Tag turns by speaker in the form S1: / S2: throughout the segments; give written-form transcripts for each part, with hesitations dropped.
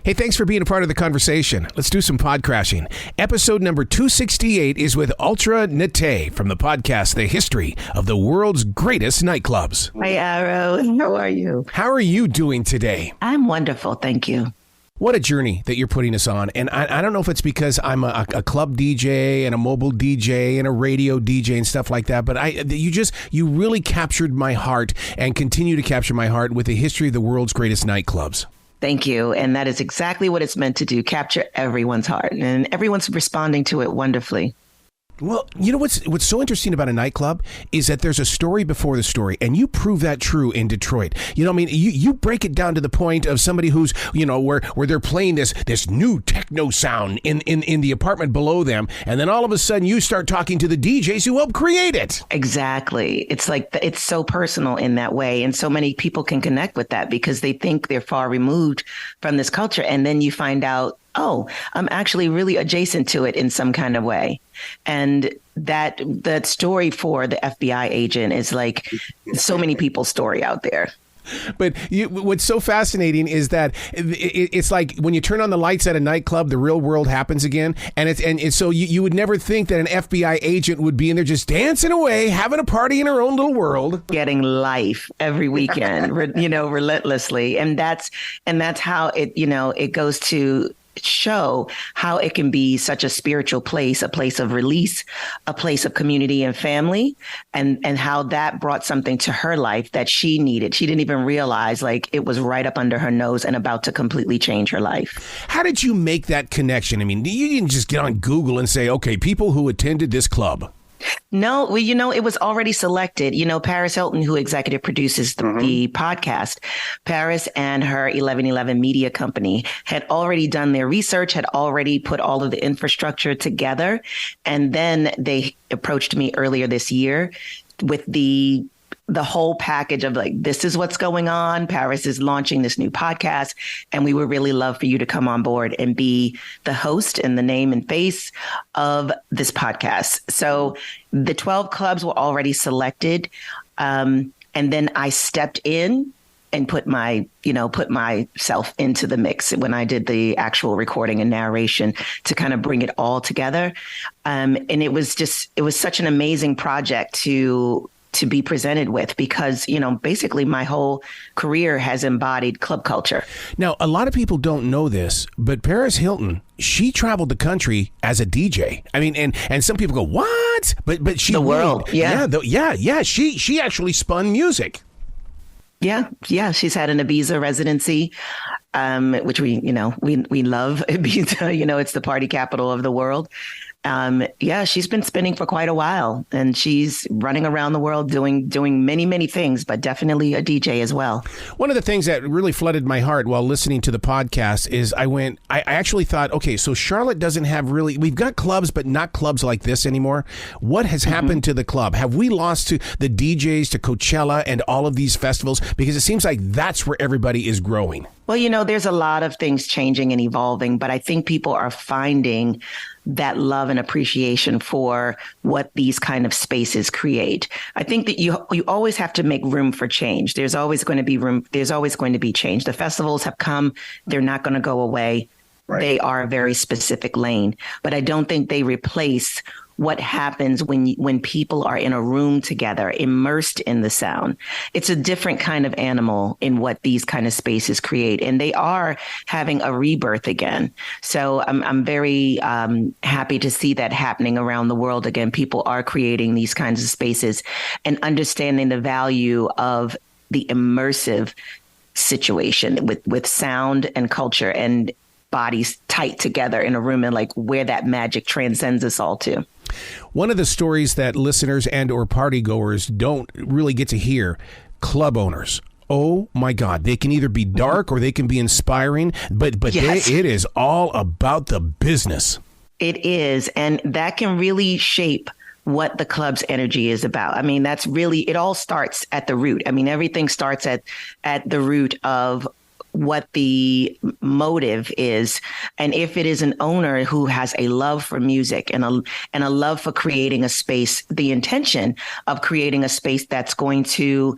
S1: Hey, thanks for being a part of the conversation. Let's do some pod crashing. Episode number 268 is with Ultra Nate from the podcast, The History of the World's Greatest Nightclubs.
S2: Hi, Arrow. How are you?
S1: How are you doing today?
S2: I'm wonderful. Thank you.
S1: What a journey that you're putting us on. And I don't know if it's because I'm a club DJ and a mobile DJ and a radio DJ and stuff like that, but you really captured my heart and continue to capture my heart with the history of the world's greatest nightclubs.
S2: Thank you. And that is exactly what it's meant to do, capture everyone's heart. And everyone's responding to it wonderfully.
S1: Well, you know what's so interesting about a nightclub is that there's a story before the story, and you prove that true in Detroit. You know, I mean, you break it down to the point of somebody who's, you know, where they're playing this new techno sound in the apartment below them, and then all of a sudden you start talking to the DJs who helped create it.
S2: Exactly. It's like it's so personal in that way, and so many people can connect with that because they think they're far removed from this culture, and then you find out, oh, I'm actually really adjacent to it in some kind of way. And that story for the FBI agent is like so many people's story out there.
S1: But what's so fascinating is that it's like when you turn on the lights at a nightclub, the real world happens again. And so you would never think that an FBI agent would be in there just dancing away, having a party in her own little world.
S2: Getting life every weekend, you know, relentlessly. And that's how it goes to show how it can be such a spiritual place, a place of release, a place of community and family, and how that brought something to her life that she needed. She didn't even realize like it was right up under her nose and about to completely change her life.
S1: How did you make that connection? I mean, you didn't just get on Google and say, okay, people who attended this club.
S2: No, well, you know, it was already selected. You know, Paris Hilton, who executive produces the podcast, Paris and her 1111 media company had already done their research, had already put all of the infrastructure together. And then they approached me earlier this year with the whole package of like, this is what's going on. Paris is launching this new podcast, and we would really love for you to come on board and be the host and the name and face of this podcast. So the 12 clubs were already selected. And then I stepped in and put myself into the mix when I did the actual recording and narration to kind of bring it all together. And it was such an amazing project to be presented with because, you know, basically my whole career has embodied club culture.
S1: Now, a lot of people don't know this, but Paris Hilton, she traveled the country as a DJ. I mean, and some people go, what? But she
S2: the world.
S1: Yeah. She actually spun music.
S2: Yeah. She's had an Ibiza residency, which we love Ibiza. You know, it's the party capital of the world. She's been spinning for quite a while, and she's running around the world doing many, many things, but definitely a DJ as well.
S1: One of the things that really flooded my heart while listening to the podcast is I actually thought, okay, so Charlotte doesn't have we've got clubs, but not clubs like this anymore. What has happened to the club? Have we lost to the DJs, to Coachella and all of these festivals? Because it seems like that's where everybody is growing.
S2: Well, you know, there's a lot of things changing and evolving, but I think people are finding that love and appreciation for what these kind of spaces create. I think that you always have to make room for change. There's always going to be room. There's always going to be change. The festivals have come. They're not going to go away. Right. They are a very specific lane, but I don't think they replace what happens when people are in a room together, immersed in the sound. It's a different kind of animal in what these kind of spaces create, and they are having a rebirth again. So I'm very happy to see that happening around the world again. People are creating these kinds of spaces and understanding the value of the immersive situation with sound and culture and bodies tight together in a room, and like where that magic transcends us all to.
S1: One of the stories that listeners and or party goers don't really get to hear, club owners. Oh my God, they can either be dark or they can be inspiring, but
S2: yes.
S1: It is all about the business.
S2: It is, and that can really shape what the club's energy is about. I mean, that's really, it all starts at the root. I mean, everything starts at the root of what the motive is. And if it is an owner who has a love for music and a love for creating a space, the intention of creating a space that's going to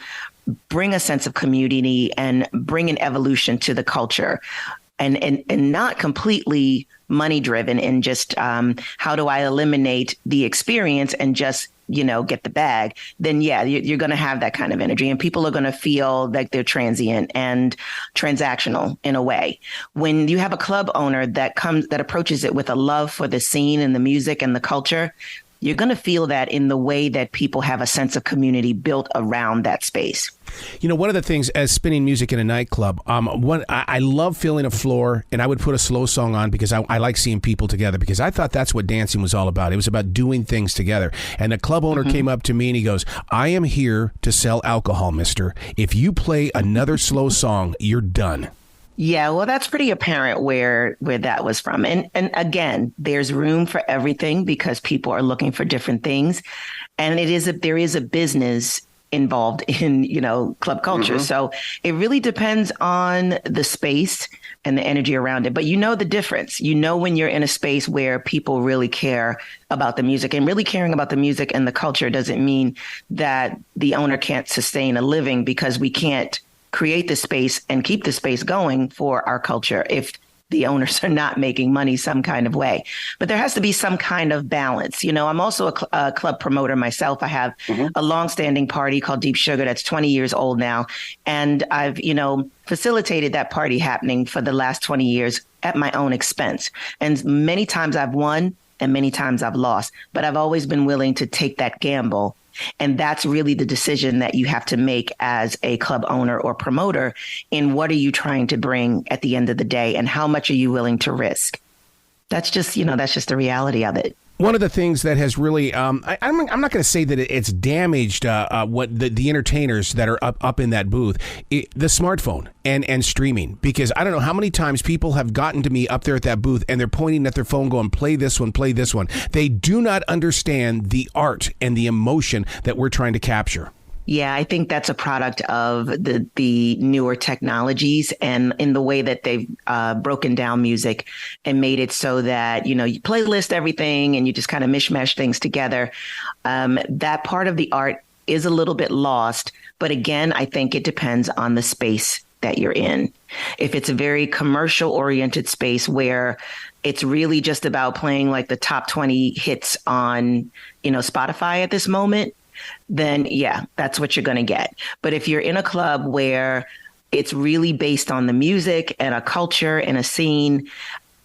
S2: bring a sense of community and bring an evolution to the culture. and not completely money driven and just how do I eliminate the experience and just get the bag, then yeah, you're going to have that kind of energy, and people are going to feel like they're transient and transactional in a way. When you have a club owner that approaches it with a love for the scene and the music and the culture, you're going to feel that in the way that people have a sense of community built around that space.
S1: One of the things as spinning music in a nightclub, I love filling a floor, and I would put a slow song on because I like seeing people together, because I thought that's what dancing was all about. It was about doing things together. And the club owner came up to me and he goes, I am here to sell alcohol, mister. If you play another slow song, you're done.
S2: Yeah, well, that's pretty apparent where that was from. And again, there's room for everything because people are looking for different things. And there is a business involved in, club culture. Mm-hmm. So it really depends on the space and the energy around it. But the difference. When you're in a space where people really care about the music, and really caring about the music and the culture doesn't mean that the owner can't sustain a living, because we can't create the space and keep the space going for our culture if the owners are not making money some kind of way. But there has to be some kind of balance. I'm also a club promoter myself. I have a longstanding party called Deep Sugar that's 20 years old now. And I've, facilitated that party happening for the last 20 years at my own expense. And many times I've won and many times I've lost, but I've always been willing to take that gamble. And that's really the decision that you have to make as a club owner or promoter in what are you trying to bring at the end of the day, and how much are you willing to risk? That's just the reality of it.
S1: One of the things that has really, I'm not going to say that it's damaged what the entertainers that are up in that booth, the smartphone and streaming, because I don't know how many times people have gotten to me up there at that booth and they're pointing at their phone going, play this one, play this one. They do not understand the art and the emotion that we're trying to capture.
S2: Yeah, I think that's a product of the newer technologies and in the way that they've broken down music and made it so that, you playlist everything and you just kind of mishmash things together. That part of the art is a little bit lost. But again, I think it depends on the space that you're in. If it's a very commercial oriented space where it's really just about playing like the top 20 hits on, Spotify at this moment, then yeah, that's what you're going to get. But if you're in a club where it's really based on the music and a culture and a scene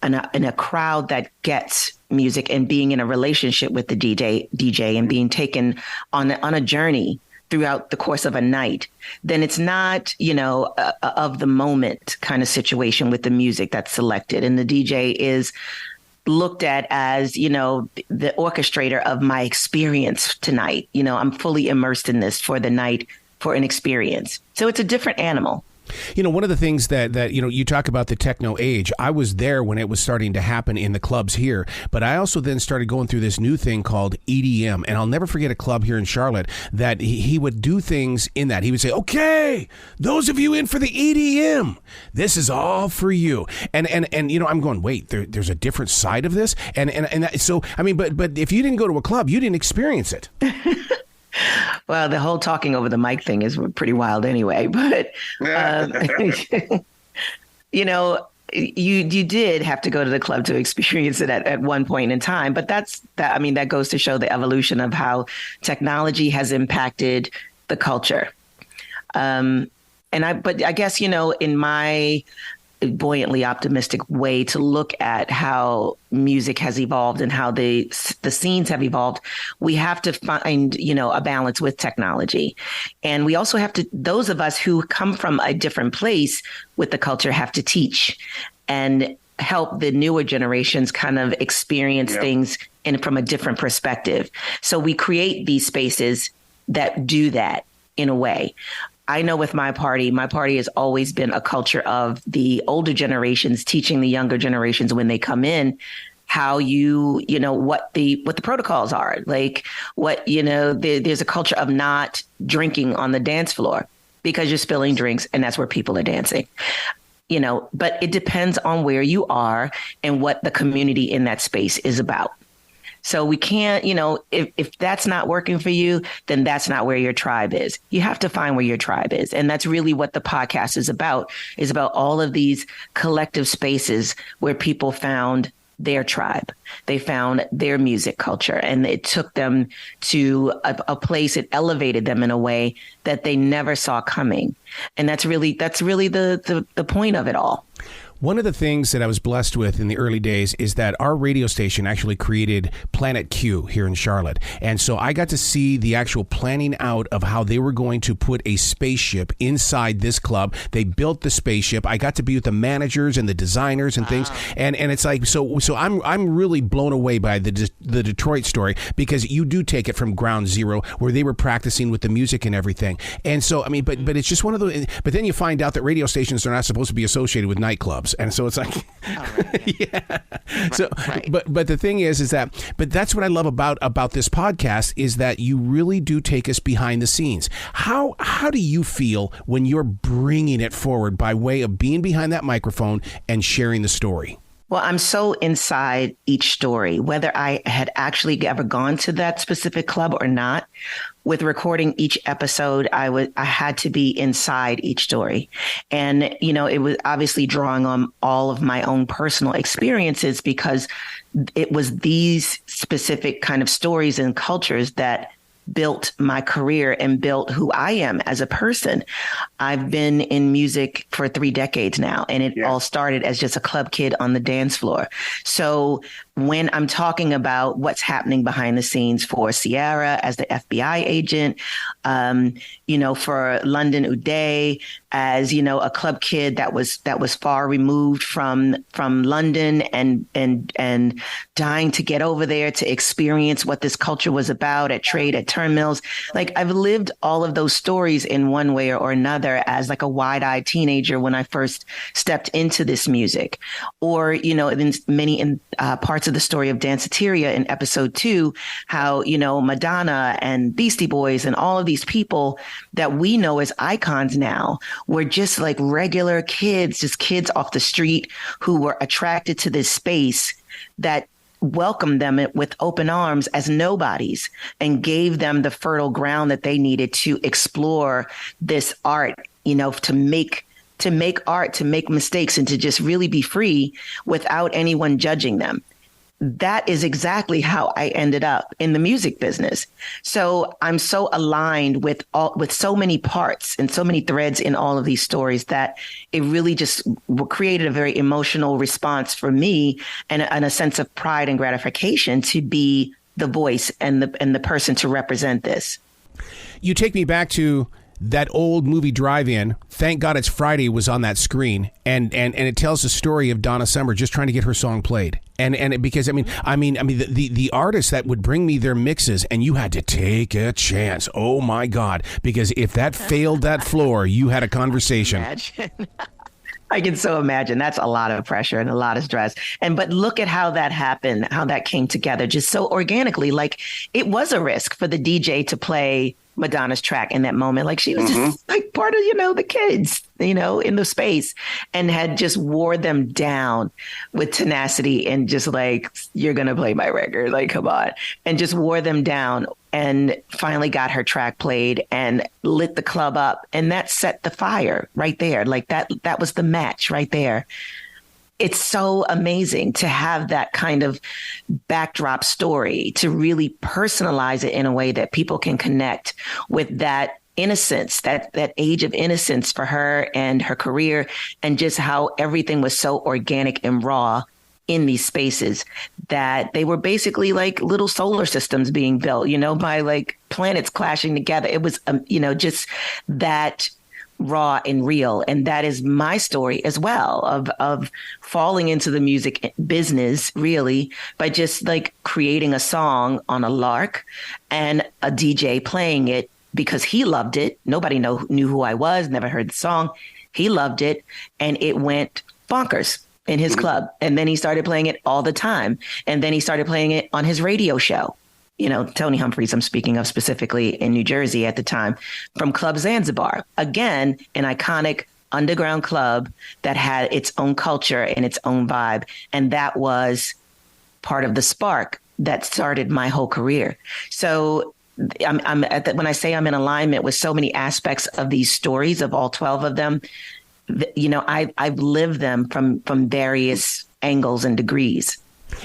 S2: and a crowd that gets music and being in a relationship with the DJ and being taken on a journey throughout the course of a night, then it's not, of the moment kind of situation with the music that's selected. And the DJ is looked at as, the orchestrator of my experience tonight. I'm fully immersed in this for the night, for an experience. So it's a different animal.
S1: One of the things that you talk about the techno age, I was there when it was starting to happen in the clubs here, but I also then started going through this new thing called EDM, and I'll never forget a club here in Charlotte that he would do things in that. He would say, okay, those of you in for the EDM, this is all for you. And I'm going, wait, there's a different side of this? So, but if you didn't go to a club, you didn't experience it.
S2: Well, the whole talking over the mic thing is pretty wild anyway, but, you did have to go to the club to experience it at one point in time. But that goes to show the evolution of how technology has impacted the culture. But I guess, in my buoyantly optimistic way to look at how music has evolved and how the scenes have evolved, we have to find, a balance with technology. And we also have to, those of us who come from a different place with the culture have to teach and help the newer generations kind of experience things from a different perspective. So we create these spaces that do that in a way. I know with my party has always been a culture of the older generations teaching the younger generations when they come in how what the protocols are, like there's a culture of not drinking on the dance floor because you're spilling drinks and that's where people are dancing. But it depends on where you are and what the community in that space is about. So we can't, if that's not working for you, then that's not where your tribe is. You have to find where your tribe is. And that's really what the podcast is about all of these collective spaces where people found their tribe. They found their music culture, and it took them to a place. It elevated them in a way that they never saw coming. And that's really the point of it all.
S1: One of the things that I was blessed with in the early days is that our radio station actually created Planet Q here in Charlotte. And so I got to see the actual planning out of how they were going to put a spaceship inside this club. They built the spaceship. I got to be with the managers and the designers and things. And it's like, so I'm really blown away by the Detroit story, because you do take it from ground zero where they were practicing with the music and everything. And so, I mean, but it's just one of those, but then you find out that radio stations are not supposed to be associated with nightclubs. And so it's like, yeah. So, right. But the thing is that, but that's what I love about this podcast, is that you really do take us behind the scenes. How do you feel when you're bringing it forward by way of being behind that microphone and sharing the story?
S2: Well, I'm so inside each story, whether I had actually ever gone to that specific club or not. With recording each episode, I had to be inside each story. And, it was obviously drawing on all of my own personal experiences, because it was these specific kind of stories and cultures that built my career and built who I am as a person. I've been in music for 3 decades now, and it all started as just a club kid on the dance floor. So when I'm talking about what's happening behind the scenes for Ciara as the FBI agent, for London Uday as, a club kid that was far removed from London and dying to get over there to experience what this culture was about at Trade, at Turnmills. Like, I've lived all of those stories in one way or another as like a wide-eyed teenager when I first stepped into this music, or, in many parts of the story of Danceteria in episode 2, how, Madonna and Beastie Boys and all of these people that we know as icons now were just like regular kids, just kids off the street who were attracted to this space that welcomed them with open arms as nobodies and gave them the fertile ground that they needed to explore this art, to make art, to make mistakes, and to just really be free without anyone judging them. That is exactly how I ended up in the music business. So I'm so aligned with so many parts and so many threads in all of these stories that it really just created a very emotional response for me, and a sense of pride and gratification to be the voice and the person to represent this.
S1: You take me back to that old movie Drive-In, Thank God It's Friday, was on that screen, and it tells the story of Donna Summer just trying to get her song played. Because the artists that would bring me their mixes, and you had to take a chance. Oh my God! Because if that failed that floor, you had a conversation.
S2: I can so imagine. That's a lot of pressure and a lot of stress. But look at how that happened, how that came together, just so organically. Like, it was a risk for the DJ to play Madonna's track in that moment. Like, she was just like part of, the kids, in the space, and had just wore them down with tenacity and just like, you're going to play my record. Like, come on. And just wore them down, and finally got her track played and lit the club up. And that set the fire right there. Like, that was the match right there. It's so amazing to have that kind of backdrop story, to really personalize it in a way that people can connect with that innocence, that age of innocence for her and her career, and just how everything was so organic and raw in these spaces, that they were basically like little solar systems being built, by like planets clashing together. It was, just that raw and real. And that is my story as well, of falling into the music business, really, by just like creating a song on a lark and a DJ playing it because he loved it. Nobody knew who I was, never heard the song. He loved it, and it went bonkers in his club. And then he started playing it all the time. And then he started playing it on his radio show. Tony Humphries, I'm speaking of specifically in New Jersey at the time, from Club Zanzibar. Again, an iconic underground club that had its own culture and its own vibe. And that was part of the spark that started my whole career. So when I say I'm in alignment with so many aspects of these stories, of all 12 of them, I've lived them from various angles and degrees.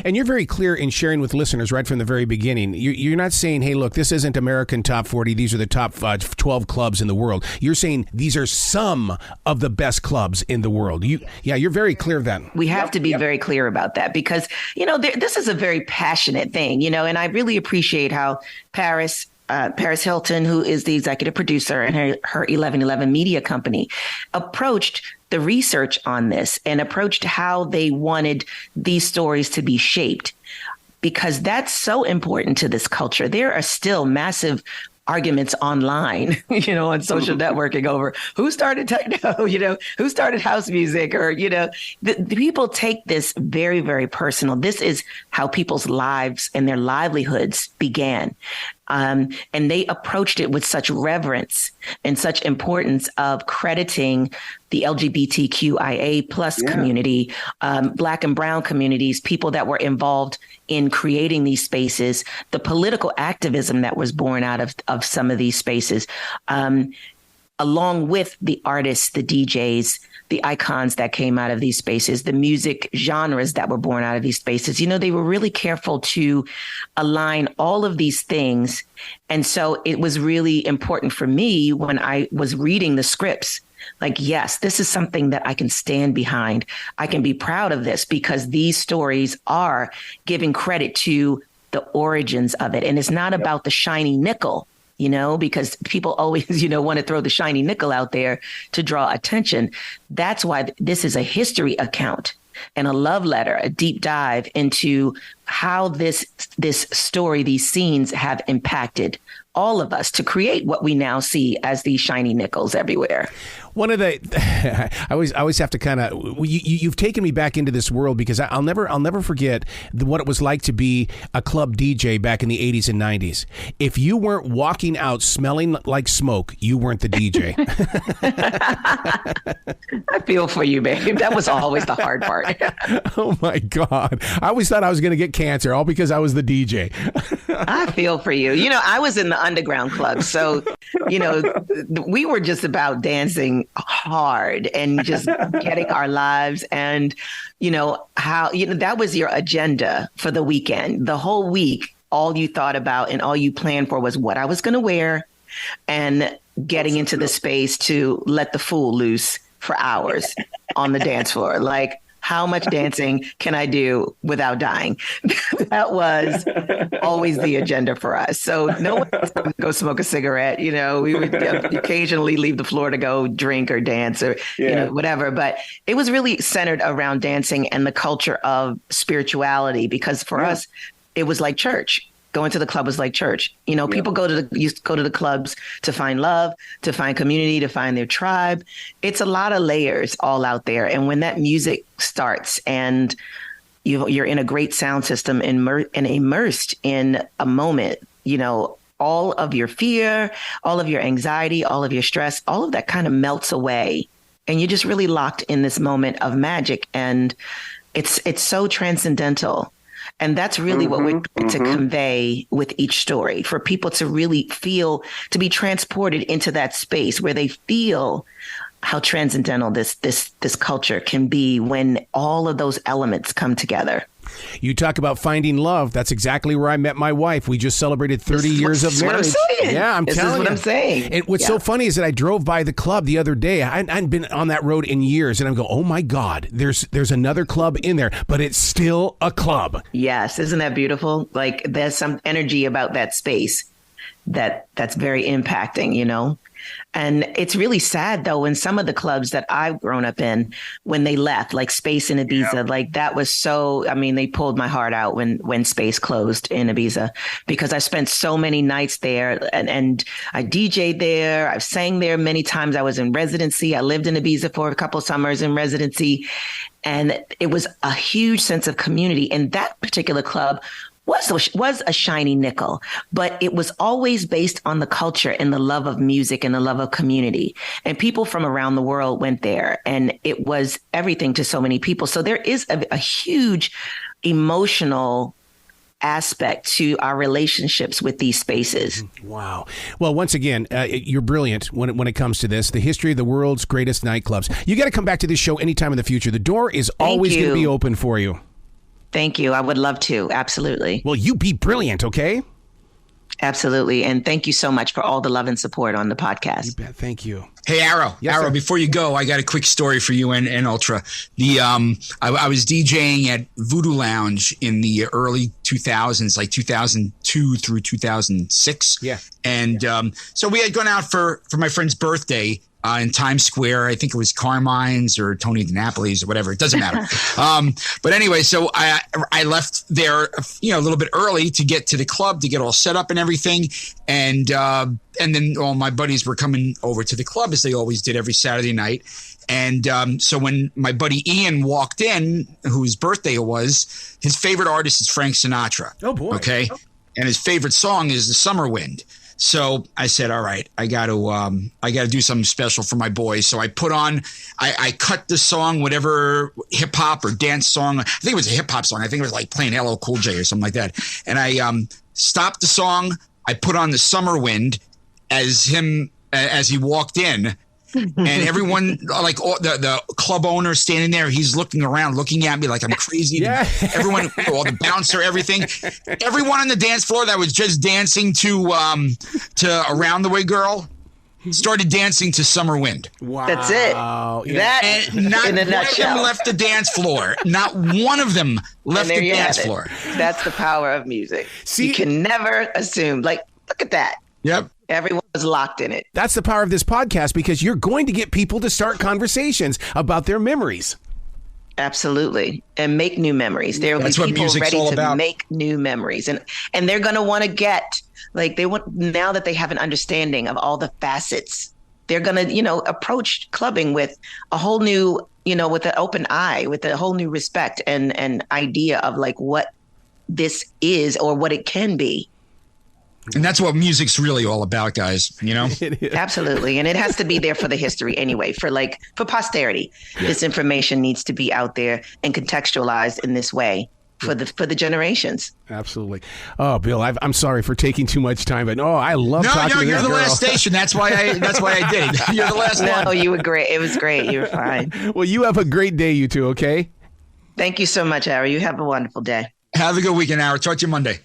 S1: And you're very clear in sharing with listeners right from the very beginning. You're not saying, hey, look, this isn't American Top 40. These are the top 12 clubs in the world. You're saying these are some of the best clubs in the world. You're very clear of that.
S2: We have to be very clear about that because, this is a very passionate thing, and I really appreciate how Paris Hilton, who is the executive producer and her 1111 media company, approached the research on this and approached how they wanted these stories to be shaped, because that's so important to this culture. There are still massive arguments online, on social networking over who started techno, who started house music, or, the people take this very, very personal. This is how people's lives and their livelihoods began. And they approached it with such reverence and such importance of crediting the LGBTQIA plus community, Black and Brown communities, people that were involved in creating these spaces, the political activism that was born out of some of these spaces, along with the artists, the DJs, the icons that came out of these spaces, the music genres that were born out of these spaces. They were really careful to align all of these things. And so it was really important for me when I was reading the scripts, like, yes, this is something that I can stand behind. I can be proud of this because these stories are giving credit to the origins of it. And it's not about the shiny nickel, because people always, want to throw the shiny nickel out there to draw attention. That's why this is a history account and a love letter, a deep dive into how this story, these scenes have impacted all of us to create what we now see as these shiny nickels everywhere.
S1: One of the, I always have to kind of, you've taken me back into this world because I'll never forget what it was like to be a club DJ back in the 80s and 90s. If you weren't walking out smelling like smoke, you weren't the DJ.
S2: I feel for you, babe. That was always the hard part.
S1: Oh my God. I always thought I was going to get cancer all because I was the DJ.
S2: I feel for you. I was in the underground club. So, we were just about dancing hard and just getting our lives. And, how, that was your agenda for the weekend. The whole week, all you thought about and all you planned for was what I was going to wear and getting into the space to let the fool loose for hours on the dance floor. Like, how much dancing can I do without dying? That was always the agenda for us. So no one was going to go smoke a cigarette. We would occasionally leave the floor to go drink or dance or, whatever. But it was really centered around dancing and the culture of spirituality, because for us, it was like church. Going to the club was like church. People used to go to the clubs to find love, to find community, to find their tribe. It's a lot of layers all out there. And when that music starts and you're in a great sound system and immersed in a moment, all of your fear, all of your anxiety, all of your stress, all of that kind of melts away. And you're just really locked in this moment of magic. And it's so transcendental. And that's really what we're trying to convey with each story, for people to really feel, to be transported into that space where they feel how transcendental this culture can be when all of those elements come together.
S1: You talk about finding love. That's exactly where I met my wife. We just celebrated 30 years of marriage.
S2: This is what I'm saying.
S1: Yeah,
S2: This is what I'm saying.
S1: And what's so funny is that I drove by the club the other day. I hadn't been on that road in years, and I'm going, oh my God, there's another club in there, but it's still a club.
S2: Yes, isn't that beautiful? Like, there's some energy about that space that's very impacting, And it's really sad, though, in some of the clubs that I've grown up in, when they left, like Space in Ibiza, like that was they pulled my heart out when Space closed in Ibiza, because I spent so many nights there and I DJ'd there. I've sang there many times. I was in residency. I lived in Ibiza for a couple of summers in residency. And it was a huge sense of community. And that particular club was a shiny nickel, but it was always based on the culture and the love of music and the love of community. And people from around the world went there, and it was everything to so many people. So there is a huge emotional aspect to our relationships with these spaces.
S1: Wow. Well, once again, you're brilliant when it comes to this. The history of the world's greatest nightclubs. You got to come back to this show anytime in the future. The door is always going to be open for you.
S2: Thank you. I would love to. Absolutely.
S1: Well, you be brilliant, okay?
S2: Absolutely. And thank you so much for all the love and support on the podcast.
S1: You bet. Thank you.
S3: Hey, Arrow.
S1: Yes,
S3: Arrow,
S1: sir.
S3: before you go, I got a quick story for you and Ultra. I was DJing at Voodoo Lounge in the early 2000s, like 2002 through 2006.
S1: Yeah.
S3: And so we had gone out for my friend's birthday in Times Square. I think it was Carmine's or Tony DiNapoli's or whatever. It doesn't matter. But anyway, so I left there, a little bit early to get to the club to get all set up and everything. And then all my buddies were coming over to the club as they always did every Saturday night. And so when my buddy Ian walked in, whose birthday it was, his favorite artist is Frank Sinatra.
S1: Oh, boy.
S3: Okay. And his favorite song is The Summer Wind. So I said, all right, I got to do something special for my boys. So I I cut the song, whatever hip hop or dance song. I think it was a hip hop song. I think it was like playing LL Cool J or something like that. And I stopped the song. I put on The Summer Wind as he walked in. And everyone, like all the club owner standing there, he's looking around, looking at me like I'm crazy.
S1: Yeah.
S3: Everyone, the bouncer, everything. Everyone on the dance floor that was just dancing to Around the Way Girl started dancing to Summer Wind.
S1: Wow.
S2: That's it.
S1: Yeah.
S3: And not
S2: in a
S3: one of them
S2: nutshell.
S3: left the dance floor. Not one of them left
S2: And there
S3: the
S2: you
S3: dance
S2: have it.
S3: floor.
S2: That's the power of music.
S1: See-
S2: you can never assume. Like, look at that.
S3: Yep.
S2: Everyone was locked in it.
S1: That's the power of this podcast, because you're going to get people to start conversations about their memories.
S2: Absolutely. And make new memories. There will
S3: That's
S2: be
S3: what
S2: people
S3: music's
S2: ready
S3: all
S2: to
S3: about.
S2: make new memories. And they're going to want to get, like, now that they have an understanding of all the facets, they're going to, approach clubbing with a whole new, with an open eye, with a whole new respect and idea of like what this is or what it can be.
S3: And that's what music's really all about, guys.
S2: Absolutely. And it has to be there for the history anyway, for posterity. Yeah. This information needs to be out there and contextualized in this way for the generations.
S1: Absolutely. Oh, Bill, I'm sorry for taking too much time, but I love talking to
S3: you're
S1: this
S3: the
S1: girl.
S3: last station. That's why I did it. You're the last one.
S2: No, you were great. It was great. You were fine.
S1: Well, you have a great day, you two, okay?
S2: Thank you so much, Ari. You have a wonderful day.
S3: Have a good weekend, Howard. Talk to you Monday.